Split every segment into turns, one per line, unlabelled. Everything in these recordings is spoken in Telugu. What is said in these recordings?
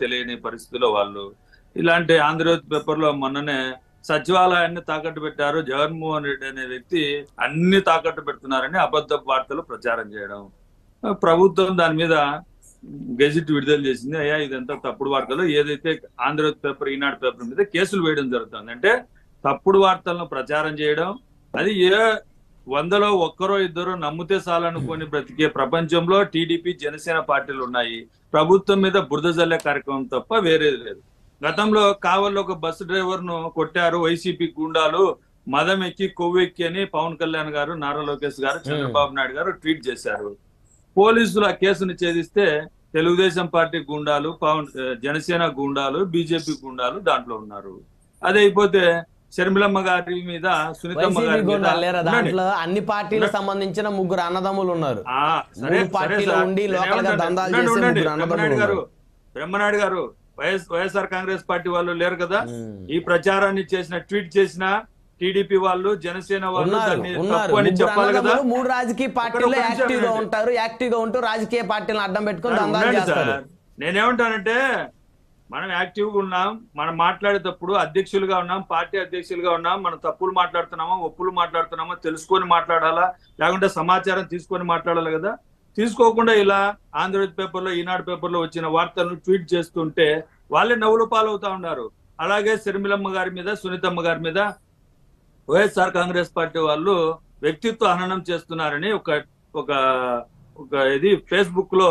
తెలియని పరిస్థితిలో వాళ్ళు ఇలాంటి ఆంధ్రజ్యోతి పేపర్ లో మొన్ననే సచివాలయాన్ని తాకట్టు పెట్టారు జగన్మోహన్ రెడ్డి అనే వ్యక్తి అన్ని తాకట్టు పెడుతున్నారని అబద్ధ వార్తలు ప్రచారం చేయడం. ప్రభుత్వం దాని మీద గెజిట్ విడుదల చేసింది. అయ్యా ఇదంతా తప్పుడు వార్తలు, ఏదైతే ఆంధ్రజ్యోతి పేపర్ ఈనాడు పేపర్ మీద కేసులు వేయడం జరుగుతుంది. అంటే తప్పుడు వార్తలను ప్రచారం చేయడం, అది ఏ 100లో 1 2 నమ్మితే చాలనుకొని బ్రతికే ప్రపంచంలో టీడీపీ జనసేన పార్టీలు ఉన్నాయి. ప్రభుత్వం మీద బురద జల్లే కార్యక్రమం తప్ప వేరేది లేదు. గతంలో కావల్లో ఒక బస్సు డ్రైవర్ ను కొట్టారు వైసీపీ గుండాలు, మదం ఎక్కి కొవ్వెక్కి అని పవన్ కళ్యాణ్ గారు, నారా లోకేష్ గారు, చంద్రబాబు నాయుడు గారు ట్వీట్ చేశారు. పోలీసులు ఆ కేసును ఛేదిస్తే తెలుగుదేశం పార్టీ గుండాలు, జనసేన గుండాలు, బీజేపీ గుండాలు దాంట్లో ఉన్నారు. అదే అయిపోతే షర్మిలమ్మ గారి మీద, సునీతమ్మ గారి మీద
దాంట్లో అన్ని పార్టీలకు సంబంధించిన 3 అన్నదమ్ములు ఉన్నారు.
బ్రహ్మనాయుడు గారు వైఎస్ఆర్ కాంగ్రెస్ పార్టీ వాళ్ళు లేరు కదా, ఈ ప్రచారాన్ని చేసిన ట్వీట్ చేసిన టీడీపీ వాళ్ళు, జనసేన వాళ్ళు తప్పు అని చెప్పాలి కదా.
3 రాజకీయ పార్టీలు యాక్టివ్ గా ఉంటారు, యాక్టివ్ గా ఉంటూ రాజకీయ పార్టీలను అడ్డం పెట్టుకుని దందాలు చేస్తారు.
నేనేమంటానంటే మనం యాక్టివ్గా ఉన్నాం, మనం మాట్లాడేటప్పుడు అధ్యక్షులుగా ఉన్నాం, పార్టీ అధ్యక్షులుగా ఉన్నాం. మనం తప్పులు మాట్లాడుతున్నామా, ఒప్పులు మాట్లాడుతున్నామా తెలుసుకొని మాట్లాడాలా, లేకుంటే సమాచారం తీసుకొని మాట్లాడాలి కదా. తీసుకోకుండా ఇలా ఆంధ్రజ్యోతి పేపర్లో, ఈనాడు పేపర్లో వచ్చిన వార్తలను ట్వీట్ చేస్తుంటే వాళ్ళే నవ్వులు పాలవుతా ఉన్నారు. అలాగే షర్మిలమ్మ గారి మీద, సునీతమ్మ గారి మీద వైఎస్ఆర్ కాంగ్రెస్ పార్టీ వాళ్ళు వ్యక్తిత్వ హననం చేస్తున్నారని ఒక ఇది ఫేస్బుక్ లో,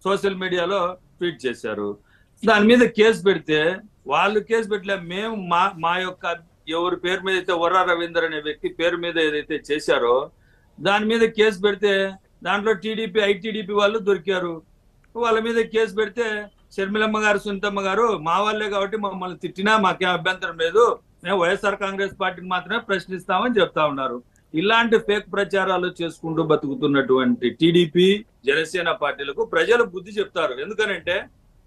సోషల్ మీడియాలో ట్వీట్ చేశారు. దాని మీద కేసు పెడితే వాళ్ళు కేసు పెట్టలే, మేము మా యొక్క ఎవరి పేరు మీద అయితే వర్రా రవీందర్ అనే వ్యక్తి పేరు మీద ఏదైతే చేశారో దాని మీద కేసు పెడితే దాంట్లో టీడీపీ, ఐటీడీపీ వాళ్ళు దొరికారు. వాళ్ళ మీద కేసు పెడితే షర్మిలమ్మ గారు, సునీతమ్మ గారు మా వాళ్ళే కాబట్టి మమ్మల్ని తిట్టినా మాకేం అభ్యంతరం లేదు, మేము వైఎస్ఆర్ కాంగ్రెస్ పార్టీకి మాత్రమే ప్రశ్నిస్తామని చెప్తా ఉన్నారు. ఇలాంటి ఫేక్ ప్రచారాలు చేసుకుంటూ బతుకుతున్నటువంటి టీడీపీ, జనసేన పార్టీలకు ప్రజలు బుద్ధి చెప్తారు. ఎందుకనంటే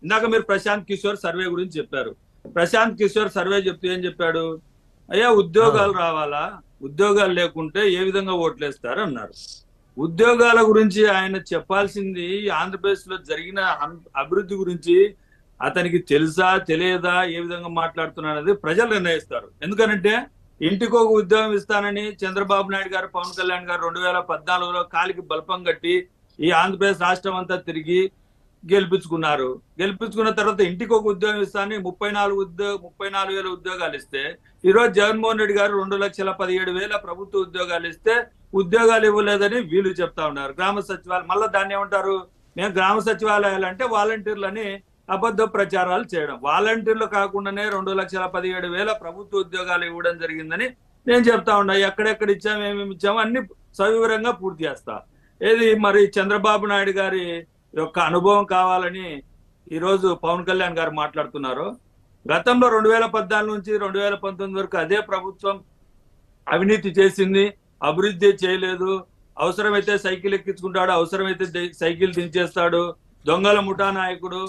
ఇందాక మీరు ప్రశాంత్ కిషోర్ సర్వే గురించి చెప్పారు. ప్రశాంత్ కిషోర్ సర్వే చెప్తూ ఏం చెప్పాడు? అయ్యా ఉద్యోగాలు రావాలా, ఉద్యోగాలు లేకుంటే ఏ విధంగా ఓట్లేస్తారు అన్నారు. ఉద్యోగాల గురించి ఆయన చెప్పాల్సింది ఆంధ్రప్రదేశ్ లో జరిగిన అభివృద్ధి గురించి అతనికి తెలుసా తెలియదా, ఏ విధంగా మాట్లాడుతున్నది ప్రజలు నిర్ణయిస్తారు. ఎందుకనంటే ఇంటికి ఒక ఉద్యోగం ఇస్తానని చంద్రబాబు నాయుడు గారు, పవన్ కళ్యాణ్ గారు 2014లో కాలికి బల్పం కట్టి ఈ ఆంధ్రప్రదేశ్ రాష్ట్రం అంతా తిరిగి గెలిపించుకున్నారు. గెలిపించుకున్న తర్వాత ఇంటికి ఒక ఉద్యోగం ఇస్తానని 34,000 ఉద్యోగాలు ఇస్తే ఈరోజు జగన్మోహన్ రెడ్డి గారు 2,17,000 ప్రభుత్వ ఉద్యోగాలు ఇస్తే ఉద్యోగాలు ఇవ్వలేదని వీళ్ళు చెప్తా ఉన్నారు. గ్రామ సచివాలయం మళ్ళీ దాన్ని ఏమంటారు, మేము గ్రామ సచివాలయాలు అంటే వాలంటీర్లని అబద్ధ ప్రచారాలు చేయడం. వాలంటీర్లు కాకుండానే 2,17,000 ప్రభుత్వ ఉద్యోగాలు ఇవ్వడం జరిగిందని నేను చెప్తా ఉన్నా. ఎక్కడెక్కడ ఇచ్చాము, ఏమేమి ఇచ్చాము అన్ని సవివరంగా పూర్తి చేస్తా. ఏది మరి చంద్రబాబు నాయుడు గారి యొక్క అనుభవం కావాలని ఈరోజు పవన్ కళ్యాణ్ గారు మాట్లాడుతున్నారు. గతంలో 2014 నుంచి 2019 వరకు అదే ప్రభుత్వం అవినీతి చేసింది, అభివృద్ధి చేయలేదు. అవసరమైతే సైకిల్ ఎక్కించుకుంటాడు, అవసరమైతే సైకిల్ దించేస్తాడు, దొంగల ముఠా నాయకుడు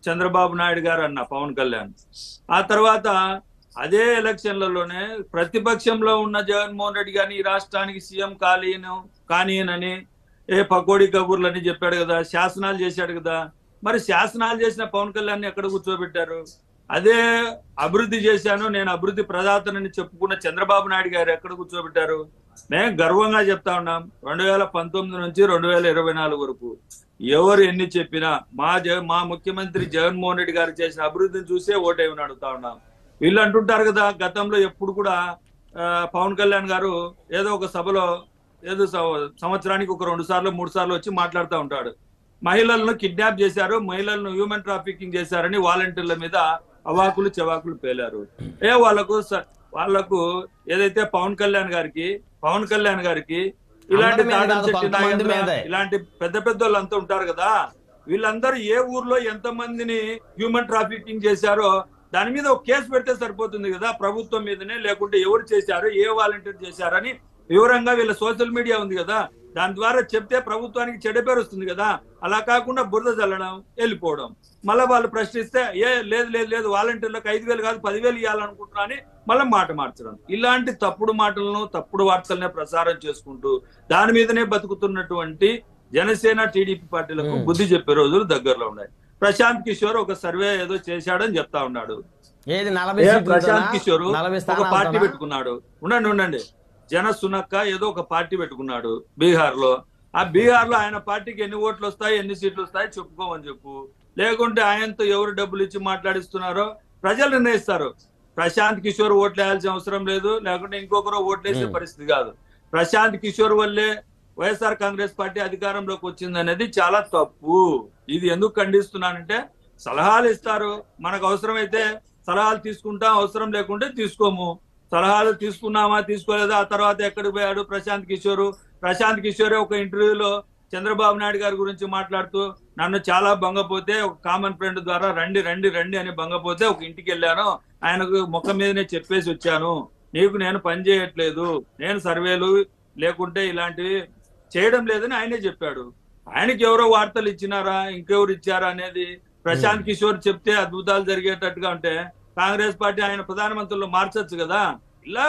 చంద్రబాబు నాయుడు గారు అన్న పవన్ కళ్యాణ్. ఆ తర్వాత అదే ఎలక్షన్లలోనే ప్రతిపక్షంలో ఉన్న జగన్మోహన్ రెడ్డి గారిని ఈ రాష్ట్రానికి సీఎం కానీయనని పకోడీ కబుర్లని చెప్పాడు కదా, శాసనాలు చేశాడు కదా. మరి శాసనాలు చేసిన పవన్ కళ్యాణ్ ఎక్కడ కూర్చోబెట్టారు? అదే అభివృద్ధి చేశాను, నేను అభివృద్ధి ప్రదాతనని చెప్పుకున్న చంద్రబాబు నాయుడు గారు ఎక్కడ కూర్చోబెట్టారు? మేము గర్వంగా చెప్తా ఉన్నాం, 2019 నుంచి 2024 వరకు ఎవరు ఎన్ని చెప్పినా మా ముఖ్యమంత్రి జగన్మోహన్ రెడ్డి గారు చేసిన అభివృద్ధిని చూసే ఓటేమని అడుగుతా ఉన్నాం. వీళ్ళు అంటుంటారు కదా, గతంలో ఎప్పుడు కూడా పవన్ కళ్యాణ్ గారు ఏదో ఒక సభలో ఏదో సంవత్సరానికి ఒక 2 సార్లు 3 సార్లు వచ్చి మాట్లాడుతూ ఉంటాడు. మహిళలను కిడ్నాప్ చేశారు, మహిళలను హ్యూమన్ ట్రాఫికింగ్ చేశారని వాలంటీర్ల మీద అవాకులు చెవాకులు పేలారు. వాళ్లకు ఏదైతే పవన్ కళ్యాణ్ గారికి ఇలాంటి ఇలాంటి పెద్ద పెద్ద వాళ్ళంతా ఉంటారు కదా, వీళ్ళందరూ ఏ ఊర్లో ఎంతమందిని హ్యూమన్ ట్రాఫికింగ్ చేశారో దాని మీద ఒక కేసు పెడితే సరిపోతుంది కదా, ప్రభుత్వం మీదనే. లేకుంటే ఎవరు చేశారు, ఏ వాలంటీర్ చేశారని వివరంగా వీళ్ళ సోషల్ మీడియా ఉంది కదా, దాని ద్వారా చెప్తే ప్రభుత్వానికి చెడ్డ పేరు వస్తుంది కదా. అలా కాకుండా బురద చల్లడం, వెళ్ళిపోవడం. మళ్ళీ వాళ్ళు ప్రశ్నిస్తే లేదు వాలంటీర్లకు 5,000 కాదు 10,000 ఇవ్వాలనుకుంటున్నా అని మళ్ళీ మాట మార్చడం. ఇలాంటి తప్పుడు మాటలను, తప్పుడు వార్తలనే ప్రసారం చేసుకుంటూ దాని మీదనే బతుకుతున్నటువంటి జనసేన, టీడీపీ పార్టీలకు బుద్ధి చెప్పే రోజులు దగ్గరలో ఉన్నాయి. ప్రశాంత్ కిషోర్ ఒక సర్వే ఏదో చేశాడని చెప్తా ఉన్నాడు.
ఏది 40 సీట్లతోనా?
ప్రశాంత్ కిషోర్
40
ఒక
స్థానాలతోనా?
పార్టీ పెట్టుకున్నాడు. ఉండండి జన సునక్క ఏదో ఒక పార్టీ పెట్టుకున్నాడు బీహార్ లో. ఆ బీహార్ లో ఆయన పార్టీకి ఎన్ని ఓట్లు వస్తాయి, ఎన్ని సీట్లు వస్తాయి చెప్పుకోమని చెప్పు. లేకుంటే ఆయనతో ఎవరు డబ్బులు ఇచ్చి మాట్లాడిస్తున్నారో ప్రజలు నిర్ణయిస్తారు. ప్రశాంత్ కిషోర్ ఓట్లు వేయాల్సిన అవసరం లేదు, లేకుంటే ఇంకొకరు ఓట్లేసే పరిస్థితి కాదు. ప్రశాంత్ కిషోర్ వల్లే వైఎస్ఆర్ కాంగ్రెస్ పార్టీ అధికారంలోకి వచ్చింది అనేది చాలా తప్పు. ఇది ఎందుకు ఖండిస్తున్నానంటే, సలహాలు ఇస్తారు, మనకు అవసరమైతే సలహాలు తీసుకుంటాం, అవసరం లేకుంటే తీసుకోము. సలహాలు తీసుకున్నామా తీసుకోలేదా, ఆ తర్వాత ఎక్కడికి పోయాడు ప్రశాంత్ కిషోర్? ప్రశాంత్ కిషోర్ ఒక ఇంటర్వ్యూలో చంద్రబాబు నాయుడు గారి గురించి మాట్లాడుతూ, నన్ను చాలా భంగపోతే ఒక కామన్ ఫ్రెండ్ ద్వారా రండి రండి రండి అని భంగపోతే ఒక ఇంటికి వెళ్ళాను, ఆయనకు ముఖం మీదనే చెప్పేసి వచ్చాను, నీకు నేను పని చేయట్లేదు, నేను సర్వేలు లేకుంటే ఇలాంటివి చేయడం లేదని ఆయనే చెప్పాడు. ఆయనకి ఎవరో వార్తలు ఇచ్చినారా, ఇంకెవరు ఇచ్చారా అనేది ప్రశాంత్ కిషోర్ చెప్తే అద్భుతాలు జరిగేటట్టుగా ఉంటే కాంగ్రెస్ పార్టీ ఆయన ప్రధానమంత్రులు మార్చొచ్చు కదా. ఇలా